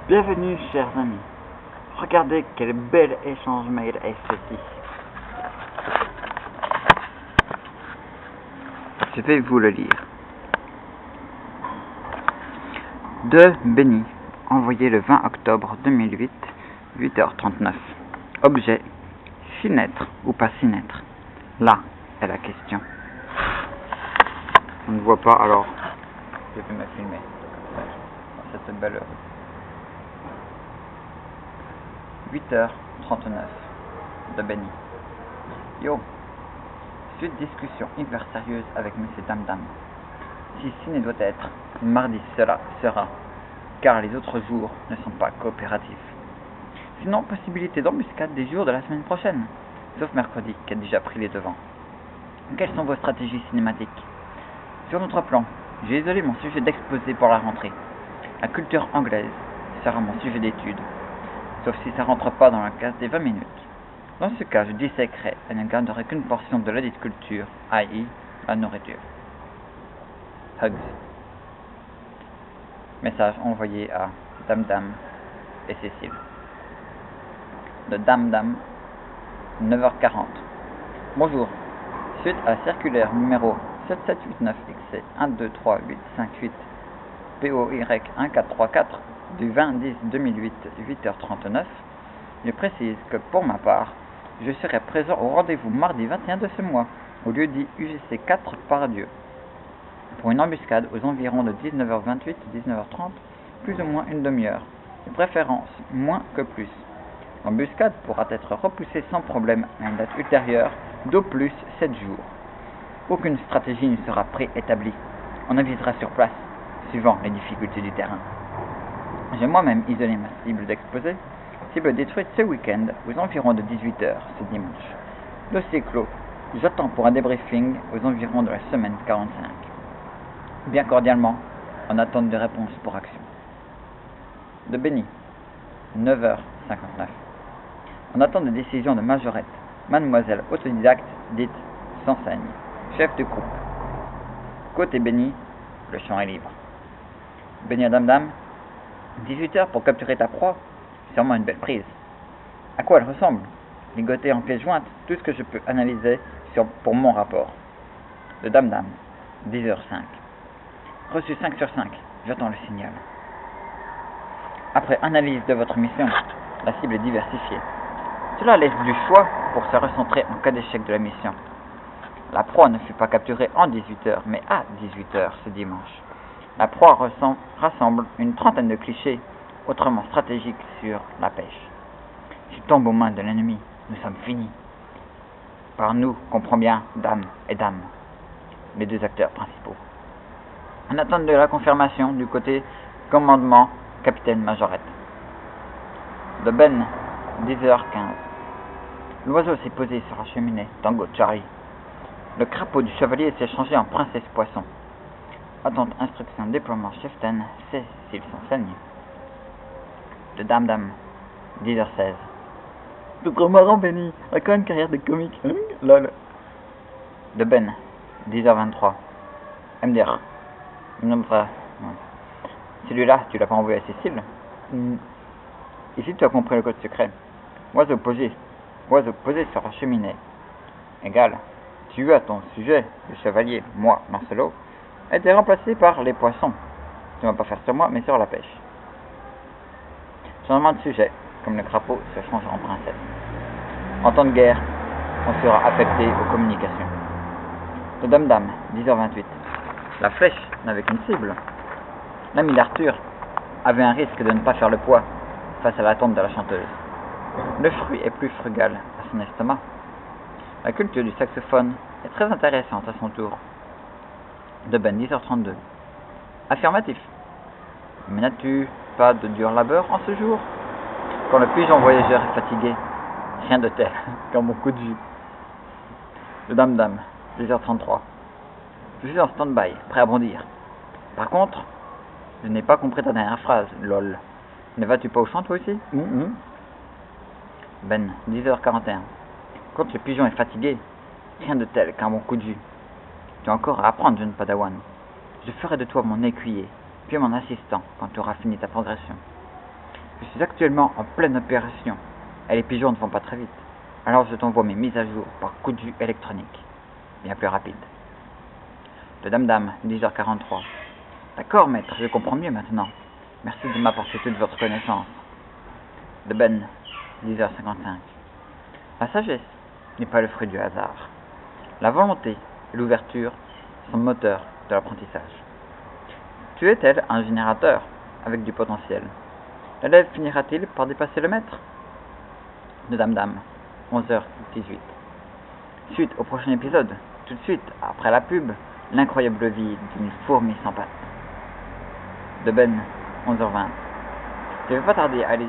Bienvenue, chers amis. Regardez quel bel échange mail est ceci. Je vais vous le lire. De Benny, envoyé le 20 octobre 2008, 8h39. Objet, s'y naître ou pas s'y naître. Là est la question. On ne voit pas, alors je vais me filmer dans cette belle heure. 8h39 de Benny. Yo, suite discussion hyper sérieuse avec monsieur Dam. Si ciné doit être, mardi cela sera, car les autres jours ne sont pas coopératifs. Sinon, possibilité d'embuscade des jours de la semaine prochaine, sauf mercredi qui a déjà pris les devants. Quelles sont vos stratégies cinématiques? Sur notre plan, j'ai isolé mon sujet d'exposé pour la rentrée. La culture anglaise sera mon sujet d'étude, sauf si ça rentre pas dans la case des 20 minutes. Dans ce cas, je disséquerai et ne garderai qu'une portion de la dite culture, i.e. la nourriture. Hugs. Message envoyé à Dam et Cécile. De Dam, 9h40. Bonjour. Suite à la circulaire numéro 7789XC 123858 POY1434 du 20-10-2008 8h39, je précise que pour ma part, je serai présent au rendez-vous mardi 21 de ce mois, au lieu dit UGC 4 par Dieu, pour une embuscade aux environs de 19h28 19h30, plus ou moins une demi-heure, de préférence moins que plus. L'embuscade pourra être repoussée sans problème à une date ultérieure d'au plus 7 jours. Aucune stratégie ne sera préétablie. On avisera sur place, suivant les difficultés du terrain. J'ai moi-même isolé ma cible d'exposé, cible détruite ce week-end aux environs de 18h ce dimanche. Dossier clos. J'attends pour un débriefing aux environs de la semaine 45. Bien cordialement, en attente de réponse pour action. De Benny, 9h59. En attente de décision de majorette, mademoiselle autodidacte dite s'enseigne, chef de groupe. Côté Benny, le champ est libre. Benny à Dam, 18h pour capturer ta proie, sûrement une belle prise. À quoi elle ressemble? Ligotée en pièces jointes, tout ce que je peux analyser pour mon rapport. De Dam, 10h05. Reçu 5 sur 5, j'attends le signal. Après analyse de votre mission, la cible est diversifiée. Cela laisse du choix pour se recentrer en cas d'échec de la mission. La proie ne fut pas capturée en 18h, mais à 18h ce dimanche. La proie rassemble une trentaine de clichés, autrement stratégiques sur la pêche. Si tombe aux mains de l'ennemi, nous sommes finis. Par nous, comprend bien Dame et Dame, les deux acteurs principaux. En attente de la confirmation du côté commandement capitaine majorette. De Ben, 10h15. L'oiseau s'est posé sur la cheminée, Tango Charlie. Le crapaud du chevalier s'est changé en princesse poisson. Attente instruction déploiement cheftain, c'est s'il s'enseigne. De Dam, 10h16. C'est trop marrant, Benny. A quand une carrière de comique. Lol. De Ben, 10h23. MDR. Celui-là, tu l'as pas envoyé à Cécile? Ici, tu as compris le code secret. Oiseau posé sur la cheminée. Égal. Tu as ton sujet, le chevalier, moi, Marcelo, a été remplacé par les poissons. Tu ne vas pas faire sur moi, mais sur la pêche. Changement de sujet, comme le crapaud se change en princesse. En temps de guerre, on sera affecté aux communications. De Dam, 10h28. La flèche n'avait qu'une cible. L'ami d'Arthur avait un risque de ne pas faire le poids face à l'attente de la chanteuse. Le fruit est plus frugal à son estomac. La culture du saxophone est très intéressante à son tour. De Ben, 10h32. Affirmatif. Mais n'as-tu pas de dur labeur en ce jour? Quand le pigeon voyageur est fatigué, rien de tel qu'un bon coup de jus. De Dam, 10h33. Je suis en stand-by, prêt à bondir. Par contre, je n'ai pas compris ta dernière phrase, lol. Ne vas-tu pas au champ toi aussi? Ben, 10h41. Quand le pigeon est fatigué, rien de tel qu'un bon coup de jus. Tu as encore à apprendre, jeune padawan. Je ferai de toi mon écuyer, puis mon assistant quand tu auras fini ta progression. Je suis actuellement en pleine opération, et les pigeons ne vont pas très vite. Alors je t'envoie mes mises à jour par coup de vue électronique. Bien plus rapide. De Dame, 10h43. D'accord, maître, je comprends mieux maintenant. Merci de m'apporter toute votre connaissance. De Ben, 10h55. La sagesse n'est pas le fruit du hasard. La volonté et l'ouverture sont le moteur de l'apprentissage. Tu es tel un générateur avec du potentiel. L'élève finira-t-il par dépasser le maître? De Dame, 11h18. Suite au prochain épisode, tout de suite, après la pub, l'incroyable vie d'une fourmi sans pattes. De Ben, 11h20. Je ne vais pas tarder, allez.